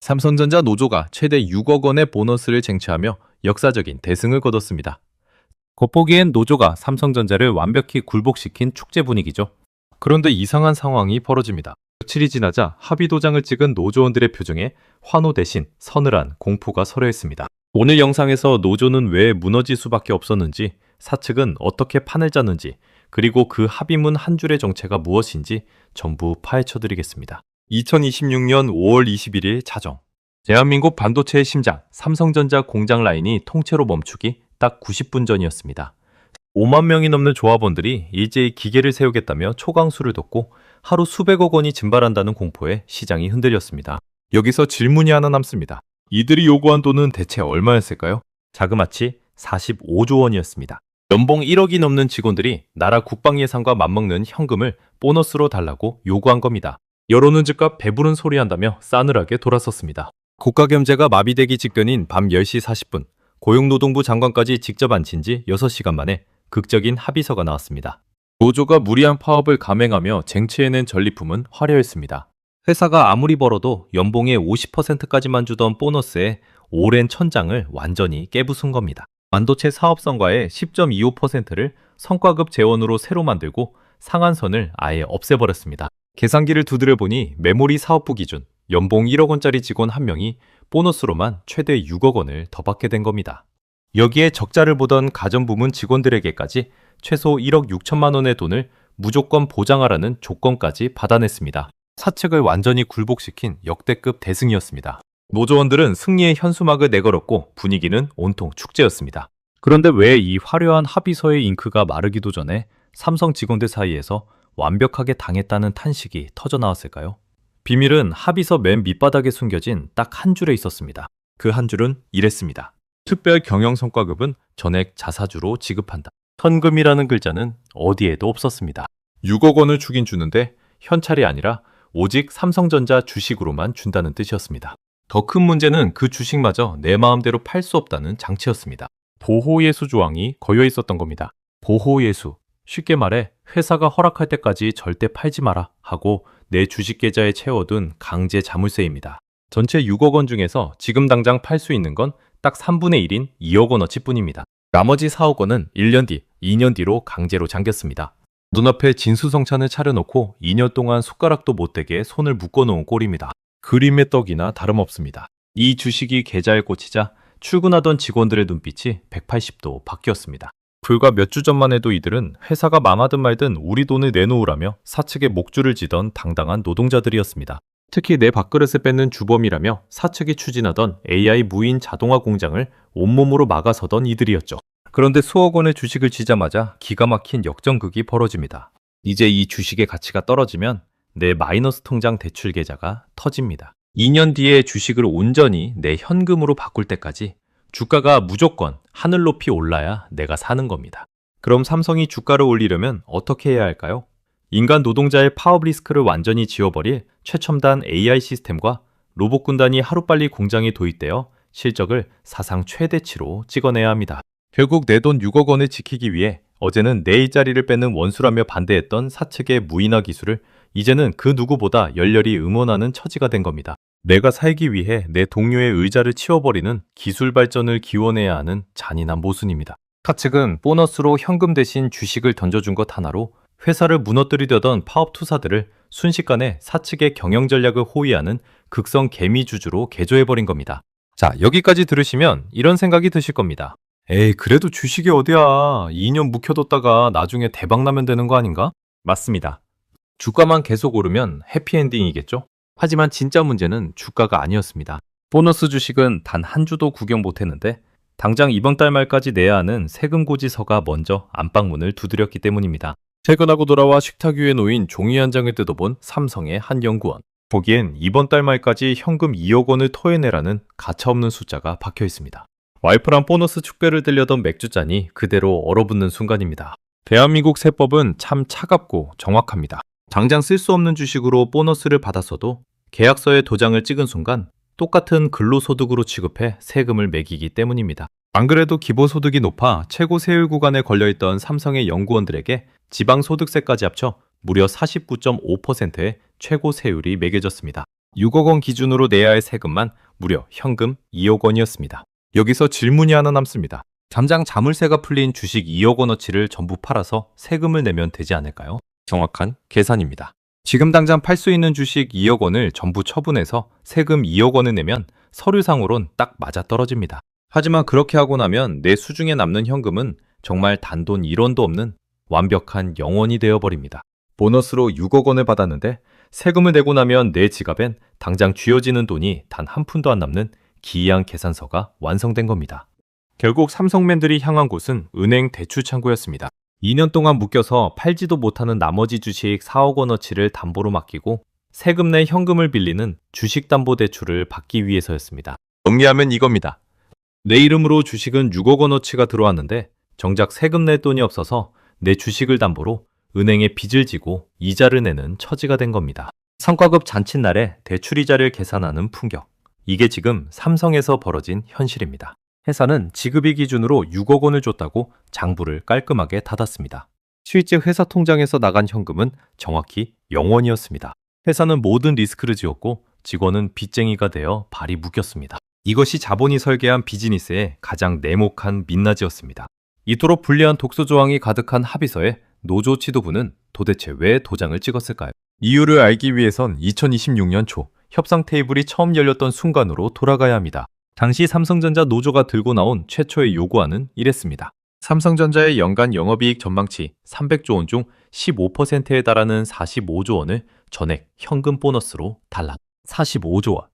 삼성전자 노조가 최대 6억 원의 보너스를 쟁취하며 역사적인 대승을 거뒀습니다. 겉보기엔 노조가 삼성전자를 완벽히 굴복시킨 축제 분위기죠. 그런데 이상한 상황이 벌어집니다. 며칠이 지나자 합의 도장을 찍은 노조원들의 표정에 환호 대신 서늘한 공포가 서려했습니다. 오늘 영상에서 노조는 왜 무너질 수밖에 없었는지, 사측은 어떻게 판을 짰는지, 그리고 그 합의문 한 줄의 정체가 무엇인지 전부 파헤쳐드리겠습니다. 2026년 5월 21일 자정, 대한민국 반도체의 심장 삼성전자 공장 라인이 통째로 멈추기 딱 90분 전이었습니다. 5만 명이 넘는 조합원들이 일제히 기계를 세우겠다며 초강수를 뒀고 하루 수백억 원이 증발한다는 공포에 시장이 흔들렸습니다. 여기서 질문이 하나 남습니다. 이들이 요구한 돈은 대체 얼마였을까요? 자그마치 45조 원이었습니다. 연봉 1억이 넘는 직원들이 나라 국방 예산과 맞먹는 현금을 보너스로 달라고 요구한 겁니다. 여론은 즉각 배부른 소리한다며 싸늘하게 돌아섰습니다. 국가경제가 마비되기 직전인 밤 10시 40분, 고용노동부 장관까지 직접 앉힌 지 6시간 만에 극적인 합의서가 나왔습니다. 노조가 무리한 파업을 감행하며 쟁취해낸 전리품은 화려했습니다. 회사가 아무리 벌어도 연봉의 50%까지만 주던 보너스에 오랜 천장을 완전히 깨부순 겁니다. 반도체 사업성과의 10.25%를 성과급 재원으로 새로 만들고 상한선을 아예 없애버렸습니다. 계산기를 두드려보니 메모리 사업부 기준 연봉 1억 원짜리 직원 한 명이 보너스로만 최대 6억 원을 더 받게 된 겁니다. 여기에 적자를 보던 가전부문 직원들에게까지 최소 1억 6천만 원의 돈을 무조건 보장하라는 조건까지 받아냈습니다. 사측을 완전히 굴복시킨 역대급 대승이었습니다. 노조원들은 승리의 현수막을 내걸었고 분위기는 온통 축제였습니다. 그런데 왜 이 화려한 합의서의 잉크가 마르기도 전에 삼성 직원들 사이에서 완벽하게 당했다는 탄식이 터져나왔을까요? 비밀은 합의서 맨 밑바닥에 숨겨진 딱 한 줄에 있었습니다. 그 한 줄은 이랬습니다. 특별 경영 성과급은 전액 자사주로 지급한다. 현금이라는 글자는 어디에도 없었습니다. 6억 원을 주긴 주는데 현찰이 아니라 오직 삼성전자 주식으로만 준다는 뜻이었습니다. 더 큰 문제는 그 주식마저 내 마음대로 팔 수 없다는 장치였습니다. 보호예수 조항이 걸려 있었던 겁니다. 보호예수, 쉽게 말해 회사가 허락할 때까지 절대 팔지 마라 하고 내 주식 계좌에 채워둔 강제 자물쇠입니다. 전체 6억 원 중에서 지금 당장 팔 수 있는 건 딱 3분의 1인 2억 원어치 뿐입니다. 나머지 4억 원은 1년 뒤, 2년 뒤로 강제로 잠겼습니다. 눈앞에 진수성찬을 차려놓고 2년 동안 숟가락도 못 대게 손을 묶어놓은 꼴입니다. 그림의 떡이나 다름없습니다. 이 주식이 계좌에 꽂히자 출근하던 직원들의 눈빛이 180도 바뀌었습니다. 불과 몇 주 전만 해도 이들은 회사가 망하든 말든 우리 돈을 내놓으라며 사측에 목줄을 지던 당당한 노동자들이었습니다. 특히 내 밥그릇을 뺏는 주범이라며 사측이 추진하던 AI 무인 자동화 공장을 온몸으로 막아서던 이들이었죠. 그런데 수억 원의 주식을 쥐자마자 기가 막힌 역전극이 벌어집니다. 이제 이 주식의 가치가 떨어지면 내 마이너스 통장 대출 계좌가 터집니다. 2년 뒤에 주식을 온전히 내 현금으로 바꿀 때까지 주가가 무조건 하늘 높이 올라야 내가 사는 겁니다. 그럼 삼성이 주가를 올리려면 어떻게 해야 할까요? 인간 노동자의 파업 리스크를 완전히 지워버릴 최첨단 AI 시스템과 로봇 군단이 하루빨리 공장에 도입되어 실적을 사상 최대치로 찍어내야 합니다. 결국 내 돈 6억 원을 지키기 위해 어제는 내 일자리를 뺏는 원수라며 반대했던 사측의 무인화 기술을 이제는 그 누구보다 열렬히 응원하는 처지가 된 겁니다. 내가 살기 위해 내 동료의 의자를 치워버리는 기술 발전을 기원해야 하는 잔인한 모순입니다. 사측은 보너스로 현금 대신 주식을 던져준 것 하나로 회사를 무너뜨리려던 파업 투사들을 순식간에 사측의 경영 전략을 호위하는 극성 개미주주로 개조해버린 겁니다. 자, 여기까지 들으시면 이런 생각이 드실 겁니다. 에이, 그래도 주식이 어디야. 2년 묵혀뒀다가 나중에 대박 나면 되는 거 아닌가? 맞습니다. 주가만 계속 오르면 해피엔딩이겠죠? 하지만 진짜 문제는 주가가 아니었습니다. 보너스 주식은 단 한 주도 구경 못했는데 당장 이번 달 말까지 내야 하는 세금 고지서가 먼저 안방문을 두드렸기 때문입니다. 퇴근하고 돌아와 식탁 위에 놓인 종이 한 장을 뜯어본 삼성의 한 연구원. 거기엔 이번 달 말까지 현금 2억 원을 토해내라는 가차없는 숫자가 박혀 있습니다. 와이프랑 보너스 축배를 들려던 맥주잔이 그대로 얼어붙는 순간입니다. 대한민국 세법은 참 차갑고 정확합니다. 당장 쓸 수 없는 주식으로 보너스를 받았어도 계약서에 도장을 찍은 순간 똑같은 근로소득으로 취급해 세금을 매기기 때문입니다. 안 그래도 기본소득이 높아 최고 세율 구간에 걸려있던 삼성의 연구원들에게 지방소득세까지 합쳐 무려 49.5%의 최고 세율이 매겨졌습니다. 6억 원 기준으로 내야 할 세금만 무려 현금 2억 원이었습니다. 여기서 질문이 하나 남습니다. 잠장 자물쇠가 풀린 주식 2억 원어치를 전부 팔아서 세금을 내면 되지 않을까요? 정확한 계산입니다. 지금 당장 팔 수 있는 주식 2억 원을 전부 처분해서 세금 2억 원을 내면 서류상으론 딱 맞아떨어집니다. 하지만 그렇게 하고 나면 내 수중에 남는 현금은 정말 단돈 1원도 없는 완벽한 0원이 되어버립니다. 보너스로 6억 원을 받았는데 세금을 내고 나면 내 지갑엔 당장 쥐어지는 돈이 단 한 푼도 안 남는 기이한 계산서가 완성된 겁니다. 결국 삼성맨들이 향한 곳은 은행 대출창구였습니다. 2년 동안 묶여서 팔지도 못하는 나머지 주식 4억 원어치를 담보로 맡기고 세금 내 현금을 빌리는 주식담보대출을 받기 위해서였습니다. 정리하면 이겁니다. 내 이름으로 주식은 6억 원어치가 들어왔는데 정작 세금 낼 돈이 없어서 내 주식을 담보로 은행에 빚을 지고 이자를 내는 처지가 된 겁니다. 성과급 잔칫날에 대출이자를 계산하는 풍경. 이게 지금 삼성에서 벌어진 현실입니다. 회사는 지급일 기준으로 6억 원을 줬다고 장부를 깔끔하게 닫았습니다. 실제 회사 통장에서 나간 현금은 정확히 0원이었습니다. 회사는 모든 리스크를 지었고 직원은 빚쟁이가 되어 발이 묶였습니다. 이것이 자본이 설계한 비즈니스의 가장 냉혹한 민낯이었습니다. 이토록 불리한 독소 조항이 가득한 합의서에 노조 지도부는 도대체 왜 도장을 찍었을까요? 이유를 알기 위해선 2026년 초 협상 테이블이 처음 열렸던 순간으로 돌아가야 합니다. 당시 삼성전자 노조가 들고 나온 최초의 요구안은 이랬습니다. 삼성전자의 연간 영업이익 전망치 300조 원 중 15%에 달하는 45조 원을 전액 현금 보너스로 달라. 45조 원.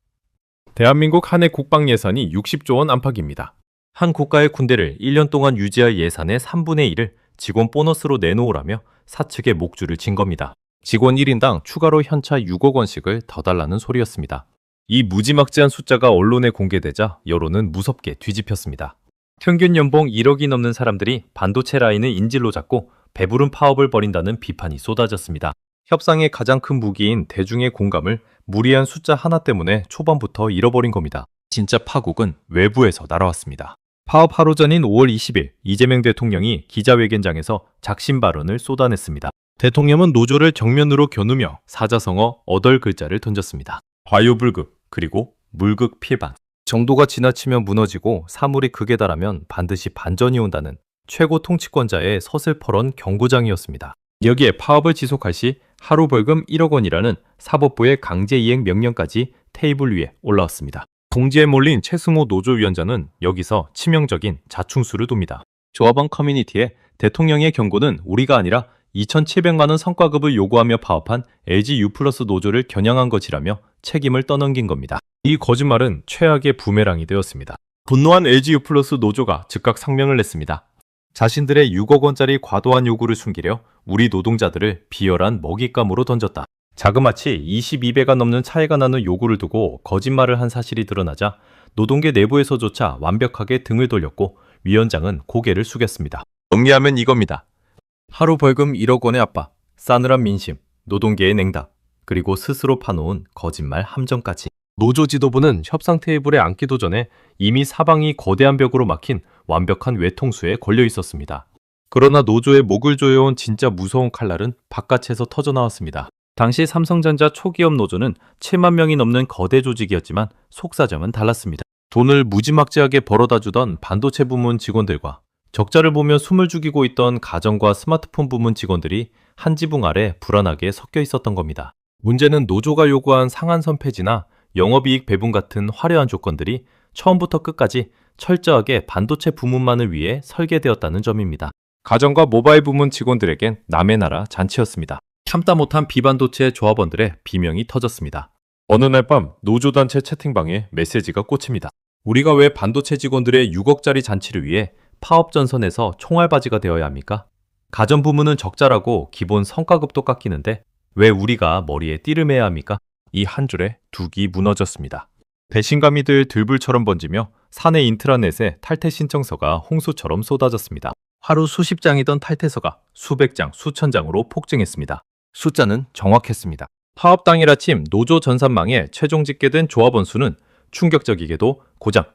대한민국 한 해 국방 예산이 60조 원 안팎입니다. 한 국가의 군대를 1년 동안 유지할 예산의 3분의 1을 직원 보너스로 내놓으라며 사측에 목줄을 친 겁니다. 직원 1인당 추가로 현차 6억 원씩을 더 달라는 소리였습니다. 이 무지막지한 숫자가 언론에 공개되자 여론은 무섭게 뒤집혔습니다. 평균 연봉 1억이 넘는 사람들이 반도체 라인을 인질로 잡고 배부른 파업을 벌인다는 비판이 쏟아졌습니다. 협상의 가장 큰 무기인 대중의 공감을 무리한 숫자 하나 때문에 초반부터 잃어버린 겁니다. 진짜 파국은 외부에서 날아왔습니다. 파업 하루 전인 5월 20일 이재명 대통령이 기자회견장에서 작심 발언을 쏟아냈습니다. 대통령은 노조를 정면으로 겨누며 사자성어 8글자를 던졌습니다. 과요불급 그리고 물극 필반. 정도가 지나치면 무너지고 사물이 극에 달하면 반드시 반전이 온다는 최고 통치권자의 서슬퍼런 경고장이었습니다. 여기에 파업을 지속할 시 하루 벌금 1억 원이라는 사법부의 강제이행 명령까지 테이블 위에 올라왔습니다. 공지에 몰린 최승호 노조위원장은 여기서 치명적인 자충수를 둡니다. 조합원 커뮤니티에 대통령의 경고는 우리가 아니라 2,700만 원 성과급을 요구하며 파업한 LG U+ 노조를 겨냥한 것이라며 책임을 떠넘긴 겁니다. 이 거짓말은 최악의 부메랑이 되었습니다. 분노한 LG U+ 노조가 즉각 성명을 냈습니다. 자신들의 6억 원짜리 과도한 요구를 숨기려 우리 노동자들을 비열한 먹잇감으로 던졌다. 자그마치 22배가 넘는 차이가 나는 요구를 두고 거짓말을 한 사실이 드러나자 노동계 내부에서조차 완벽하게 등을 돌렸고 위원장은 고개를 숙였습니다. 정리하면 이겁니다. 하루 벌금 1억 원의 압박, 싸늘한 민심, 노동계의 냉담, 그리고 스스로 파놓은 거짓말 함정까지. 노조 지도부는 협상 테이블에 앉기도 전에 이미 사방이 거대한 벽으로 막힌 완벽한 외통수에 걸려 있었습니다. 그러나 노조의 목을 조여온 진짜 무서운 칼날은 바깥에서 터져나왔습니다. 당시 삼성전자 초기업 노조는 7만 명이 넘는 거대 조직이었지만 속사정은 달랐습니다. 돈을 무지막지하게 벌어다 주던 반도체 부문 직원들과 적자를 보며 숨을 죽이고 있던 가전과 스마트폰 부문 직원들이 한 지붕 아래 불안하게 섞여 있었던 겁니다. 문제는 노조가 요구한 상한선 폐지나 영업이익 배분 같은 화려한 조건들이 처음부터 끝까지 철저하게 반도체 부문만을 위해 설계되었다는 점입니다. 가전과 모바일 부문 직원들에겐 남의 나라 잔치였습니다. 참다 못한 비반도체 조합원들의 비명이 터졌습니다. 어느 날 밤 노조단체 채팅방에 메시지가 꽂힙니다. 우리가 왜 반도체 직원들의 6억짜리 잔치를 위해 파업 전선에서 총알바지가 되어야 합니까? 가전 부문은 적자라고 기본 성과급도 깎이는데 왜 우리가 머리에 띠를 매야 합니까? 이 한 줄에 둑이 무너졌습니다. 배신감이 들 들불처럼 번지며 사내 인트라넷에 탈퇴 신청서가 홍수처럼 쏟아졌습니다. 하루 수십 장이던 탈퇴서가 수백 장, 수천 장으로 폭증했습니다. 숫자는 정확했습니다. 파업 당일 아침 노조 전산망에 최종 집계된 조합원 수는 충격적이게도 고작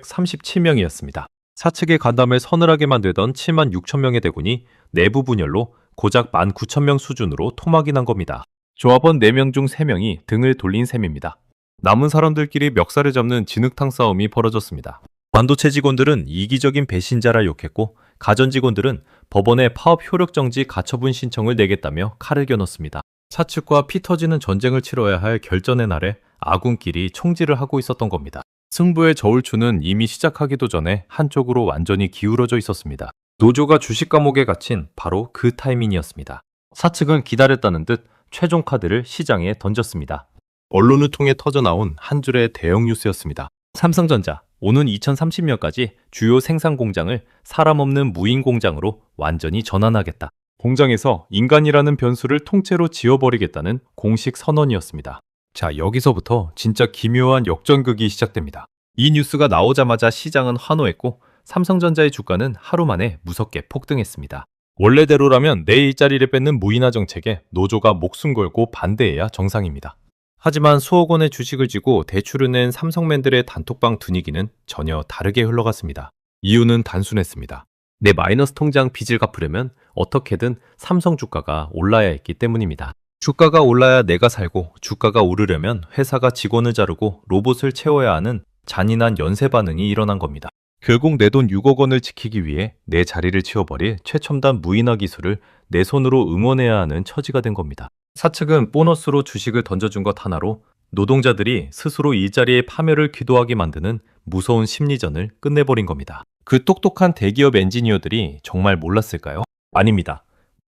19,537명이었습니다. 사측의 간담을 서늘하게 만들던 7만 6천 명의 대군이 내부 분열로 고작 19,000명 수준으로 토막이 난 겁니다. 조합원 4명 중 3명이 등을 돌린 셈입니다. 남은 사람들끼리 멱살을 잡는 진흙탕 싸움이 벌어졌습니다. 반도체 직원들은 이기적인 배신자라 욕했고 가전 직원들은 법원에 파업 효력 정지 가처분 신청을 내겠다며 칼을 겨눴습니다. 사측과 피 터지는 전쟁을 치러야 할 결전의 날에 아군끼리 총질을 하고 있었던 겁니다. 승부의 저울추는 이미 시작하기도 전에 한쪽으로 완전히 기울어져 있었습니다. 노조가 주식 감옥에 갇힌 바로 그 타이밍이었습니다. 사측은 기다렸다는 듯 최종 카드를 시장에 던졌습니다. 언론을 통해 터져나온 한 줄의 대형 뉴스였습니다. 삼성전자, 오는 2030년까지 주요 생산 공장을 사람 없는 무인 공장으로 완전히 전환하겠다. 공장에서 인간이라는 변수를 통째로 지워버리겠다는 공식 선언이었습니다. 자, 여기서부터 진짜 기묘한 역전극이 시작됩니다. 이 뉴스가 나오자마자 시장은 환호했고 삼성전자의 주가는 하루 만에 무섭게 폭등했습니다. 원래대로라면 내 일자리를 뺏는 무인화 정책에 노조가 목숨 걸고 반대해야 정상입니다. 하지만 수억 원의 주식을 쥐고 대출을 낸 삼성맨들의 단톡방 분위기는 전혀 다르게 흘러갔습니다. 이유는 단순했습니다. 내 마이너스 통장 빚을 갚으려면 어떻게든 삼성 주가가 올라야 했기 때문입니다. 주가가 올라야 내가 살고 주가가 오르려면 회사가 직원을 자르고 로봇을 채워야 하는 잔인한 연쇄 반응이 일어난 겁니다. 결국 내 돈 6억 원을 지키기 위해 내 자리를 치워버릴 최첨단 무인화 기술을 내 손으로 응원해야 하는 처지가 된 겁니다. 사측은 보너스로 주식을 던져준 것 하나로 노동자들이 스스로 일자리의 파멸을 기도하게 만드는 무서운 심리전을 끝내버린 겁니다. 그 똑똑한 대기업 엔지니어들이 정말 몰랐을까요? 아닙니다.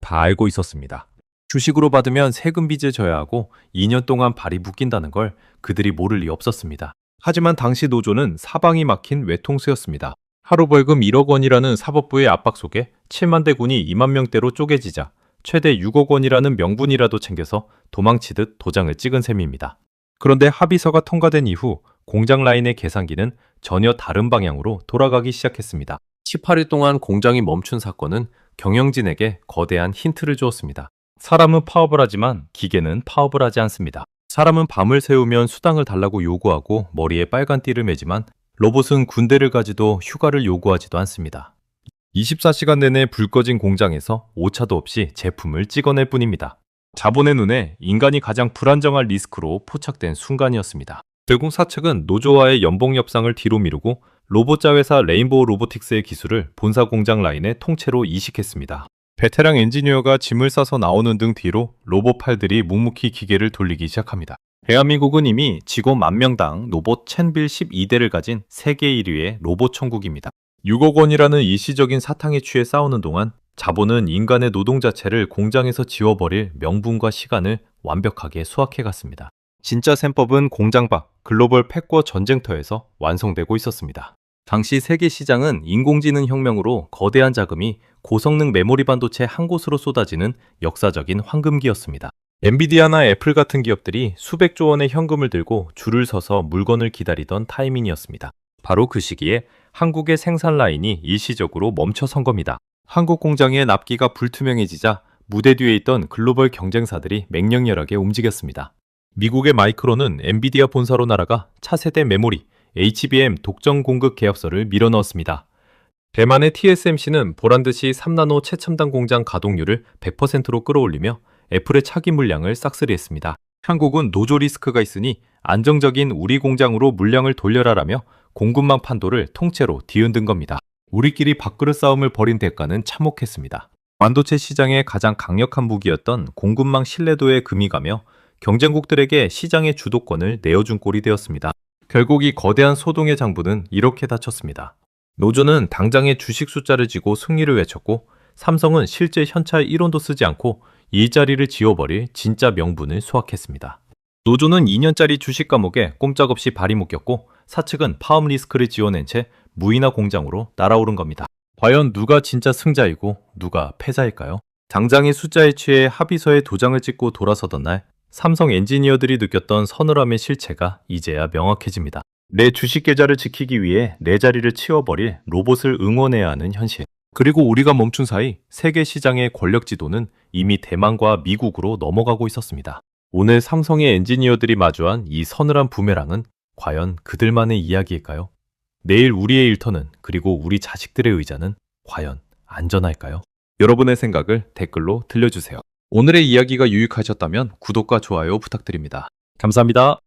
다 알고 있었습니다. 주식으로 받으면 세금 빚을 져야 하고 2년 동안 발이 묶인다는 걸 그들이 모를 리 없었습니다. 하지만 당시 노조는 사방이 막힌 외통수였습니다. 하루 벌금 1억 원이라는 사법부의 압박 속에 7만 대 군이 2만 명대로 쪼개지자 최대 6억 원이라는 명분이라도 챙겨서 도망치듯 도장을 찍은 셈입니다. 그런데 합의서가 통과된 이후 공장 라인의 계산기는 전혀 다른 방향으로 돌아가기 시작했습니다. 18일 동안 공장이 멈춘 사건은 경영진에게 거대한 힌트를 주었습니다. 사람은 파업을 하지만 기계는 파업을 하지 않습니다. 사람은 밤을 새우면 수당을 달라고 요구하고 머리에 빨간 띠를 매지만 로봇은 군대를 가지도 휴가를 요구하지도 않습니다. 24시간 내내 불 꺼진 공장에서 오차도 없이 제품을 찍어낼 뿐입니다. 자본의 눈에 인간이 가장 불안정한 리스크로 포착된 순간이었습니다. 결국 사측은 노조와의 연봉 협상을 뒤로 미루고 로봇자 회사 레인보우 로보틱스의 기술을 본사 공장 라인에 통째로 이식했습니다. 베테랑 엔지니어가 짐을 싸서 나오는 등 뒤로 로봇 팔들이 묵묵히 기계를 돌리기 시작합니다. 대한민국은 이미 직원 10,000명당 로봇 첸빌 12대를 가진 세계 1위의 로봇 천국입니다. 6억 원이라는 일시적인 사탕에 취해 싸우는 동안 자본은 인간의 노동 자체를 공장에서 지워버릴 명분과 시간을 완벽하게 수확해 갔습니다. 진짜 셈법은 공장 밖 글로벌 팩워 전쟁터에서 완성되고 있었습니다. 당시 세계 시장은 인공지능 혁명으로 거대한 자금이 고성능 메모리 반도체 한 곳으로 쏟아지는 역사적인 황금기였습니다. 엔비디아나 애플 같은 기업들이 수백조 원의 현금을 들고 줄을 서서 물건을 기다리던 타이밍이었습니다. 바로 그 시기에 한국의 생산 라인이 일시적으로 멈춰선 겁니다. 한국 공장의 납기가 불투명해지자 무대 뒤에 있던 글로벌 경쟁사들이 맹렬하게 움직였습니다. 미국의 마이크론은 엔비디아 본사로 날아가 차세대 메모리, HBM 독점 공급 계약서를 밀어넣었습니다. 대만의 TSMC는 보란듯이 3나노 최첨단 공장 가동률을 100%로 끌어올리며 애플의 차기 물량을 싹쓸이했습니다. 한국은 노조 리스크가 있으니 안정적인 우리 공장으로 물량을 돌려라라며 공급망 판도를 통째로 뒤흔든 겁니다. 우리끼리 밥그릇 싸움을 벌인 대가는 참혹했습니다. 반도체 시장의 가장 강력한 무기였던 공급망 신뢰도에 금이 가며 경쟁국들에게 시장의 주도권을 내어준 꼴이 되었습니다. 결국 이 거대한 소동의 장부는 이렇게 닫혔습니다. 노조는 당장의 주식 숫자를 쥐고 승리를 외쳤고 삼성은 실제 현찰 1원도 쓰지 않고 일자리를 지워버릴 진짜 명분을 수확했습니다. 노조는 2년짜리 주식 감옥에 꼼짝없이 발이 묶였고 사측은 파업 리스크를 지어낸 채 무인화 공장으로 날아오른 겁니다. 과연 누가 진짜 승자이고 누가 패자일까요? 당장의 숫자에 취해 합의서에 도장을 찍고 돌아서던 날 삼성 엔지니어들이 느꼈던 서늘함의 실체가 이제야 명확해집니다. 내 주식 계좌를 지키기 위해 내 자리를 치워버릴 로봇을 응원해야 하는 현실. 그리고 우리가 멈춘 사이 세계 시장의 권력 지도는 이미 대만과 미국으로 넘어가고 있었습니다. 오늘 삼성의 엔지니어들이 마주한 이 서늘한 부메랑은 과연 그들만의 이야기일까요? 내일 우리의 일터는 그리고 우리 자식들의 의자는 과연 안전할까요? 여러분의 생각을 댓글로 들려주세요. 오늘의 이야기가 유익하셨다면 구독과 좋아요 부탁드립니다. 감사합니다.